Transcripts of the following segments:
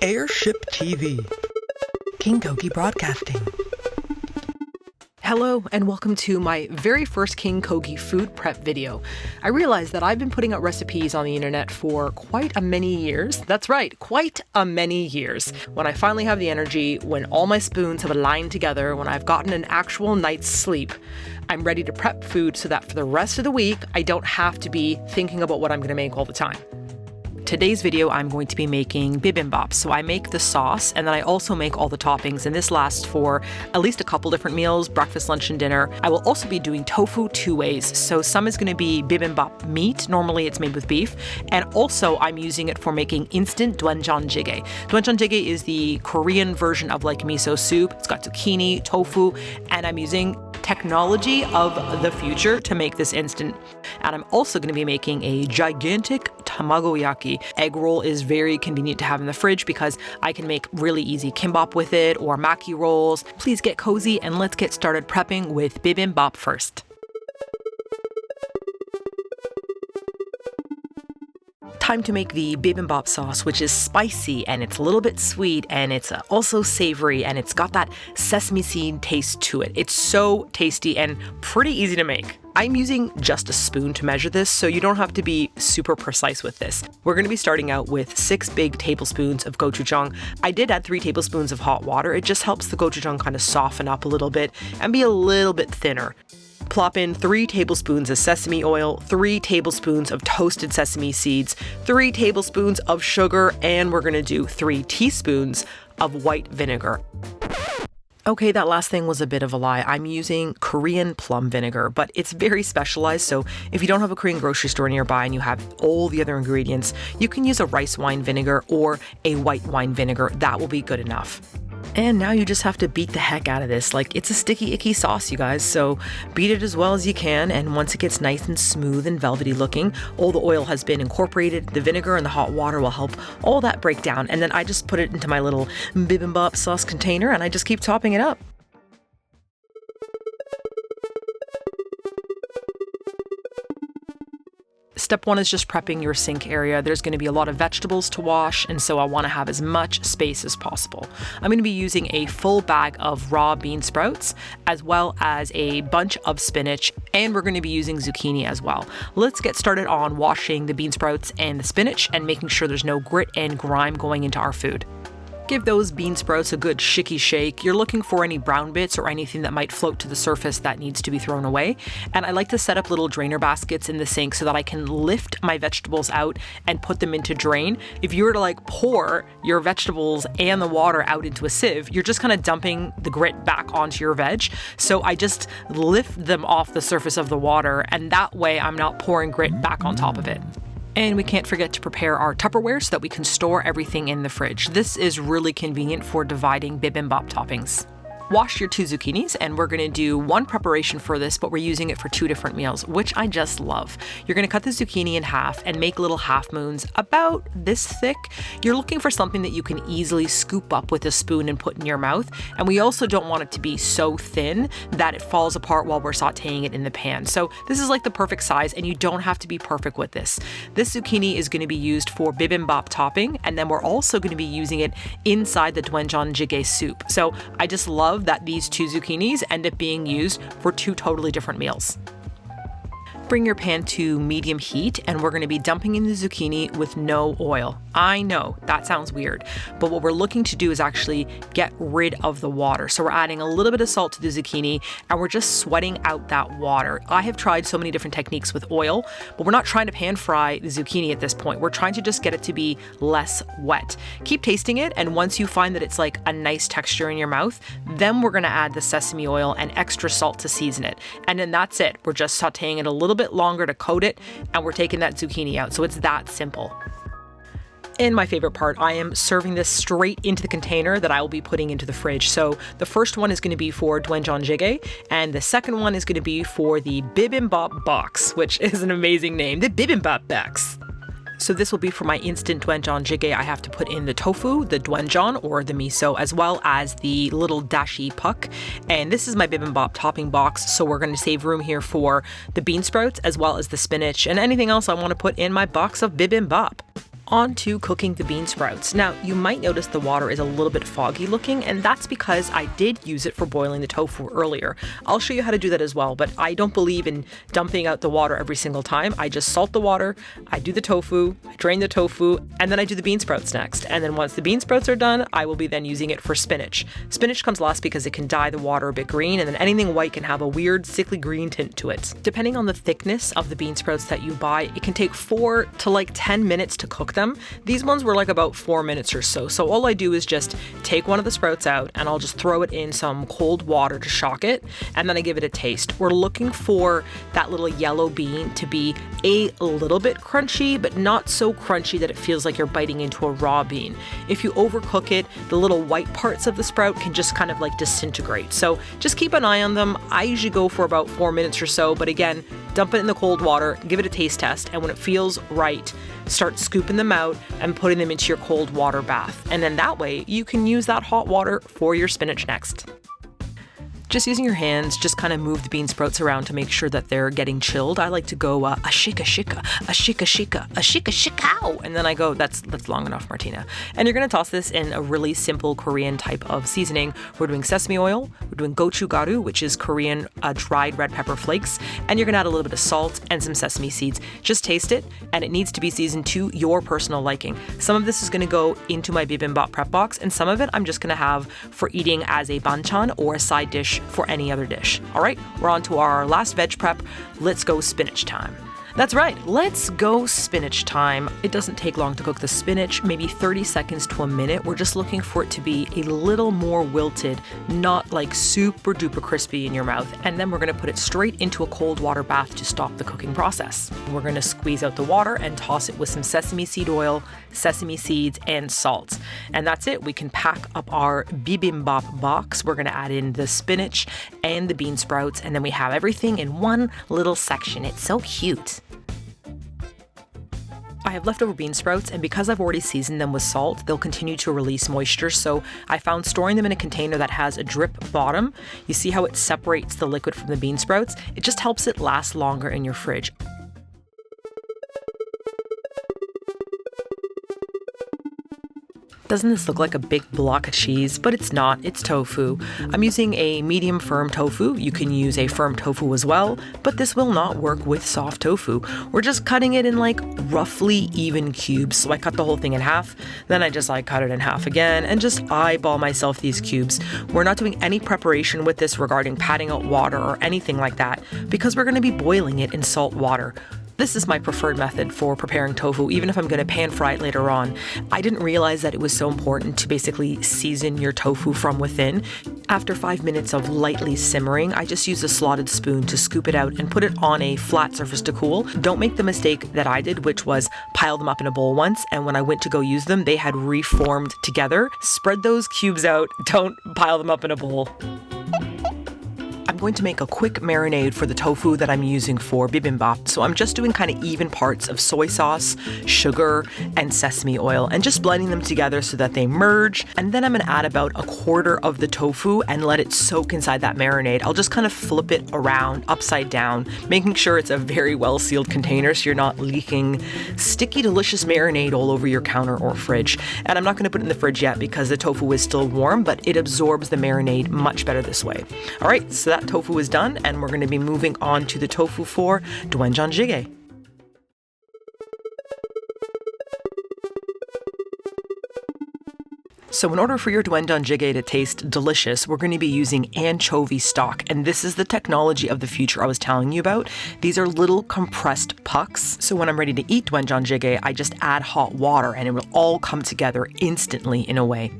Airship TV. King Kogi Broadcasting. Hello and welcome to my very first King Kogi food prep video. I realize that I've been putting out recipes on the internet for quite a many years. That's right, quite a many years. When I finally have the energy, when all my spoons have aligned together, when I've gotten an actual night's sleep, I'm ready to prep food so that for the rest of the week, I don't have to be thinking about what I'm going to make all the time. Today's video, I'm going to be making bibimbap. So I make the sauce and then I also make all the toppings, and this lasts for at least a couple different meals, breakfast, lunch, and dinner. I will also be doing tofu 2 ways. So some is going to be bibimbap meat. Normally it's made with beef. And also I'm using it for making instant doenjang jjigae. Doenjang jjigae is the Korean version of like miso soup. It's got zucchini, tofu, and I'm using technology of the future to make this instant. And I'm also going to be making a gigantic Tamagoyaki. Egg roll is very convenient to have in the fridge because I can make really easy Kimbap with it or maki rolls. Please get cozy and let's get started prepping with bibimbap first. Time to make the bibimbap sauce, which is spicy and it's a little bit sweet and it's also savory and it's got that sesame seed taste to it. It's so tasty and pretty easy to make. I'm using just a spoon to measure this, so you don't have to be super precise with this. We're going to be starting out with 6 big tablespoons of gochujang. I did add 3 tablespoons of hot water. It just helps the gochujang kind of soften up a little bit and be a little bit thinner. Plop in 3 tablespoons of sesame oil, 3 tablespoons of toasted sesame seeds, 3 tablespoons of sugar, and we're going to do 3 teaspoons of white vinegar. Okay, that last thing was a bit of a lie. I'm using Korean plum vinegar, but it's very specialized, so if you don't have a Korean grocery store nearby and you have all the other ingredients, you can use a rice wine vinegar or a white wine vinegar. That will be good enough. And now you just have to beat the heck out of this. Like, it's a sticky, icky sauce, you guys, so beat it as well as you can, and once it gets nice and smooth and velvety looking, all the oil has been incorporated, the vinegar and the hot water will help all that break down, and then I just put it into my little bibimbap sauce container and I just keep topping it up. Step 1 is just prepping your sink area. There's going to be a lot of vegetables to wash, and so I want to have as much space as possible. I'm going to be using a full bag of raw bean sprouts, as well as a bunch of spinach, and we're going to be using zucchini as well. Let's get started on washing the bean sprouts and the spinach and making sure there's no grit and grime going into our food. Give those bean sprouts a good shaky shake. You're looking for any brown bits or anything that might float to the surface that needs to be thrown away. And I like to set up little drainer baskets in the sink so that I can lift my vegetables out and put them into drain. If you were to like pour your vegetables and the water out into a sieve, you're just kind of dumping the grit back onto your veg. So I just lift them off the surface of the water, and that way I'm not pouring grit back on top of it. And we can't forget to prepare our Tupperware so that we can store everything in the fridge. This is really convenient for dividing bibimbap toppings. Wash your 2 zucchinis, and we're going to do one preparation for this, but we're using it for 2 different meals, which I just love. You're going to cut the zucchini in half and make little half moons about this thick. You're looking for something that you can easily scoop up with a spoon and put in your mouth, and we also don't want it to be so thin that it falls apart while we're sauteing it in the pan. So this is like the perfect size, and you don't have to be perfect with this. This zucchini is going to be used for bibimbap topping, and then we're also going to be using it inside the doenjang jjigae soup. So I just love that these 2 zucchinis end up being used for 2 totally different meals. Bring your pan to medium heat, and we're going to be dumping in the zucchini with no oil. I know that sounds weird, but what we're looking to do is actually get rid of the water. So we're adding a little bit of salt to the zucchini, and we're just sweating out that water. I have tried so many different techniques with oil, but we're not trying to pan fry the zucchini at this point. We're trying to just get it to be less wet. Keep tasting it, and once you find that it's like a nice texture in your mouth, then we're going to add the sesame oil and extra salt to season it. And then that's it. We're just sauteing it a little bit longer to coat it, and we're taking that zucchini out. So it's that simple. And my favorite part, I am serving this straight into the container that I will be putting into the fridge. So the first one is going to be for doenjang jjigae, and the second one is going to be for the bibimbap box, which is an amazing name, the bibimbap box. So this will be for my instant doenjang jjigae. I have to put in the tofu, the doenjang or the miso, as well as the little dashi puck. And this is my bibimbap topping box, so we're going to save room here for the bean sprouts as well as the spinach and anything else I want to put in my box of bibimbap. on to cooking the bean sprouts. Now, you might notice the water is a little bit foggy looking, and that's because I did use it for boiling the tofu earlier. I'll show you how to do that as well, but I don't believe in dumping out the water every single time. I just salt the water, I do the tofu, I drain the tofu, and then I do the bean sprouts next. And then once the bean sprouts are done, I will be then using it for spinach. Spinach comes last because it can dye the water a bit green, and then anything white can have a weird sickly green tint to it. Depending on the thickness of the bean sprouts that you buy, it can take 4 to like 10 minutes to cook them. These ones were like about 4 minutes or so. So all I do is just take one of the sprouts out and I'll just throw it in some cold water to shock it, and then I give it a taste. We're looking for that little yellow bean to be a little bit crunchy, but not so crunchy that it feels like you're biting into a raw bean. If you overcook it, the little white parts of the sprout can just kind of like disintegrate. So just keep an eye on them. I usually go for about 4 minutes or so, but again, dump it in the cold water, give it a taste test, and when it feels right, start scooping them out and putting them into your cold water bath. And then that way you can use that hot water for your spinach next. Just using your hands, just kind of move the bean sprouts around to make sure that they're getting chilled. I like to go a shika shika, a shika shika, a shika shikao, and then I go, that's long enough, Martina. And you're gonna toss this in a really simple Korean type of seasoning. We're doing sesame oil, we're doing gochujang, which is Korean dried red pepper flakes, and you're gonna add a little bit of salt and some sesame seeds. Just taste it, and it needs to be seasoned to your personal liking. Some of this is gonna go into my bibimbap prep box, and some of it I'm just gonna have for eating as a banchan or a side dish for any other dish. All right, we're on to our last veg prep. Let's go spinach time. That's right, let's go spinach time. It doesn't take long to cook the spinach, maybe 30 seconds to a minute. We're just looking for it to be a little more wilted, not like super duper crispy in your mouth. And then we're gonna put it straight into a cold water bath to stop the cooking process. We're gonna squeeze out the water and toss it with some sesame seed oil, sesame seeds, and salt. And that's it. We can pack up our bibimbap box. We're gonna add in the spinach and the bean sprouts, and then we have everything in one little section. It's so cute. I have leftover bean sprouts, and because I've already seasoned them with salt, they'll continue to release moisture, so I found storing them in a container that has a drip bottom. You see how it separates the liquid from the bean sprouts? It just helps it last longer in your fridge. Doesn't this look like a big block of cheese? But it's not, it's tofu. I'm using a medium firm tofu. You can use a firm tofu as well, but this will not work with soft tofu. We're just cutting it in like roughly even cubes. So I cut the whole thing in half, then I just cut it in half again and just eyeball myself these cubes. We're not doing any preparation with this regarding patting out water or anything like that because we're gonna be boiling it in salt water. This is my preferred method for preparing tofu, even if I'm going to pan fry it later on. I didn't realize that it was so important to basically season your tofu from within. After 5 minutes of lightly simmering, I just use a slotted spoon to scoop it out and put it on a flat surface to cool. Don't make the mistake that I did, which was pile them up in a bowl once, and when I went to go use them, they had reformed together. Spread those cubes out, don't pile them up in a bowl. I'm going to make a quick marinade for the tofu that I'm using for bibimbap. So I'm just doing kind of even parts of soy sauce, sugar, and sesame oil, and just blending them together so that they merge. And then I'm gonna add about a quarter of the tofu and let it soak inside that marinade. I'll just kind of flip it around upside down, making sure it's a very well sealed container so you're not leaking sticky, delicious marinade all over your counter or fridge. And I'm not gonna put it in the fridge yet because the tofu is still warm, but it absorbs the marinade much better this way. All right, so that tofu is done, and we're going to be moving on to the tofu for Doenjang Jjigae. So in order for your Doenjang Jjigae to taste delicious, we're going to be using anchovy stock, and this is the technology of the future I was telling you about. These are little compressed pucks, so when I'm ready to eat Doenjang Jjigae, I just add hot water and it will all come together instantly in a way.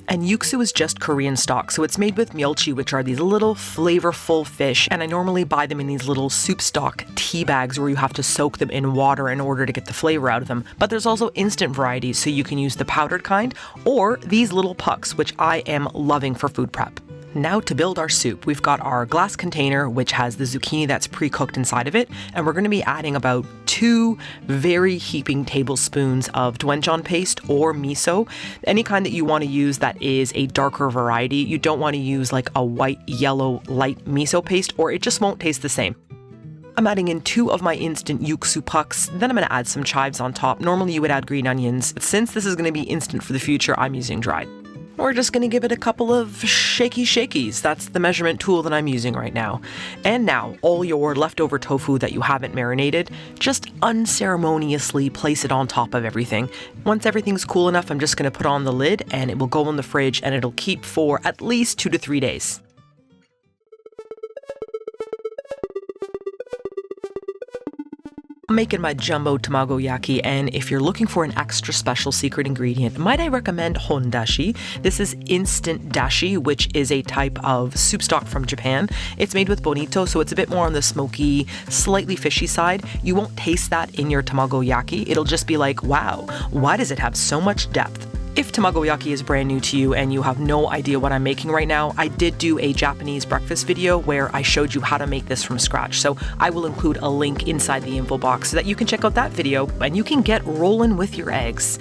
And yuksu is just Korean stock, so it's made with myeolchi, which are these little flavorful fish, and I normally buy them in these little soup stock tea bags where you have to soak them in water in order to get the flavor out of them. But there's also instant varieties, so you can use the powdered kind, or these little pucks, which I am loving for food prep. Now to build our soup, we've got our glass container, which has the zucchini that's pre-cooked inside of it, and we're going to be adding about 2 very heaping tablespoons of doenjang paste or miso, any kind that you want to use that is a darker variety. You don't want to use like a white, yellow, light miso paste, or it just won't taste the same. I'm adding in 2 of my instant yuksu pucks, then I'm going to add some chives on top. Normally you would add green onions, but since this is going to be instant for the future, I'm using dried. We're just going to give it a couple of shakies. That's the measurement tool that I'm using right now. And now, all your leftover tofu that you haven't marinated, just unceremoniously place it on top of everything. Once everything's cool enough, I'm just going to put on the lid and it will go in the fridge and it'll keep for at least 2 to 3 days. I'm making my jumbo Tamagoyaki, and if you're looking for an extra special secret ingredient, might I recommend hon dashi. This is instant dashi, which is a type of soup stock from Japan. It's made with bonito, so it's a bit more on the smoky, slightly fishy side. You won't taste that in your Tamagoyaki. It'll just be like, wow, why does it have so much depth? If Tamagoyaki is brand new to you and you have no idea what I'm making right now, I did do a Japanese breakfast video where I showed you how to make this from scratch. So I will include a link inside the info box so that you can check out that video and you can get rolling with your eggs.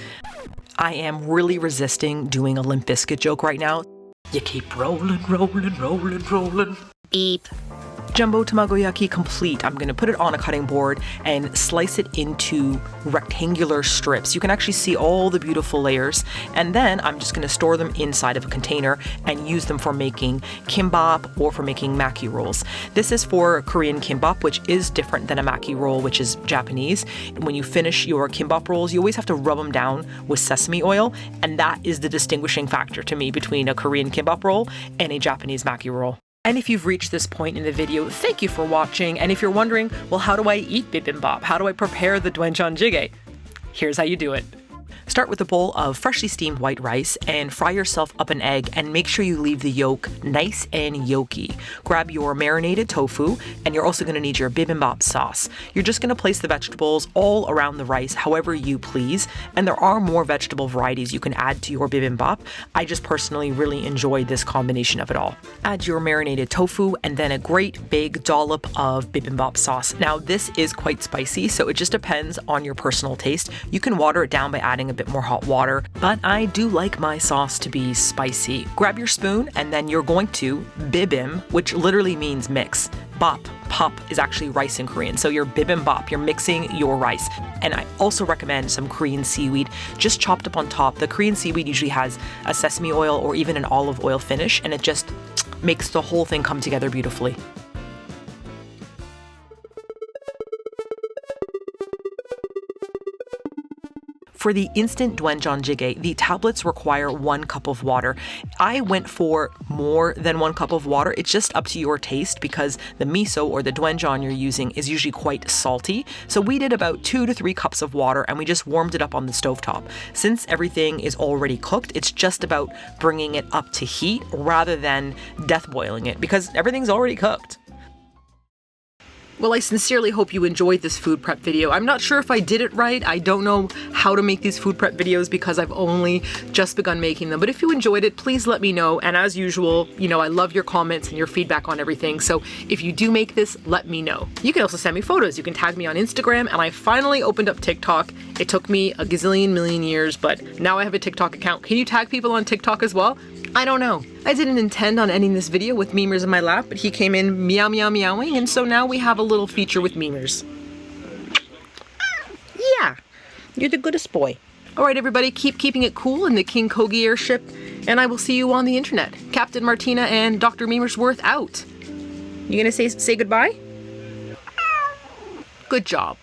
I am really resisting doing a Limp Bizkit joke right now. You keep rolling. Beep. Jumbo Tamagoyaki complete. I'm going to put it on a cutting board and slice it into rectangular strips. You can actually see all the beautiful layers, and then I'm just going to store them inside of a container and use them for making kimbap or for making maki rolls. This is for Korean kimbap, which is different than a maki roll, which is Japanese. When you finish your kimbap rolls, you always have to rub them down with sesame oil, and that is the distinguishing factor to me between a Korean kimbap roll and a Japanese maki roll. And if you've reached this point in the video, thank you for watching. And if you're wondering, well, how do I eat bibimbap? How do I prepare the Doenjang Jjigae? Here's how you do it. Start with a bowl of freshly steamed white rice and fry yourself up an egg and make sure you leave the yolk nice and yolky. Grab your marinated tofu, and you're also going to need your bibimbap sauce. You're just going to place the vegetables all around the rice however you please, and there are more vegetable varieties you can add to your bibimbap. I just personally really enjoy this combination of it all. Add your marinated tofu and then a great big dollop of bibimbap sauce. Now this is quite spicy, so it just depends on your personal taste. You can water it down by adding a bit more hot water, but I do like my sauce to be spicy. Grab your spoon and then you're going to bibim, which literally means mix. Bap, pop is actually rice in Korean, so you're bibimbap, you're mixing your rice. And I also recommend some Korean seaweed just chopped up on top. The Korean seaweed usually has a sesame oil or even an olive oil finish, and it just makes the whole thing come together beautifully. For the instant Doenjang Jjigae, the tablets require 1 cup of water. I went for more than 1 cup of water. It's just up to your taste because the miso or the doenjang you're using is usually quite salty. So we did about 2 to 3 cups of water and we just warmed it up on the stovetop. Since everything is already cooked, it's just about bringing it up to heat rather than death boiling it because everything's already cooked. Well, I sincerely hope you enjoyed this food prep video. I'm not sure if I did it right. I don't know how to make these food prep videos because I've only just begun making them. But if you enjoyed it, please let me know. And as usual, you know, I love your comments and your feedback on everything. So if you do make this, let me know. You can also send me photos. You can tag me on Instagram. And I finally opened up TikTok. It took me a gazillion million years, but now I have a TikTok account. Can you tag people on TikTok as well? I don't know. I didn't intend on ending this video with Meemers in my lap, but he came in meow meow meowing, and so now we have a little feature with Meemers. Yeah, you're the goodest boy. Alright everybody, keep keeping it cool in the King Kogi airship, and I will see you on the internet. Captain Martina and Dr. Meemersworth out. You gonna say goodbye? Good job.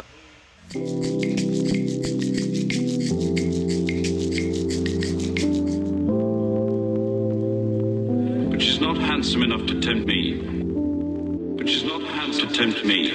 Not handsome enough to tempt me, but she's not handsome to tempt me.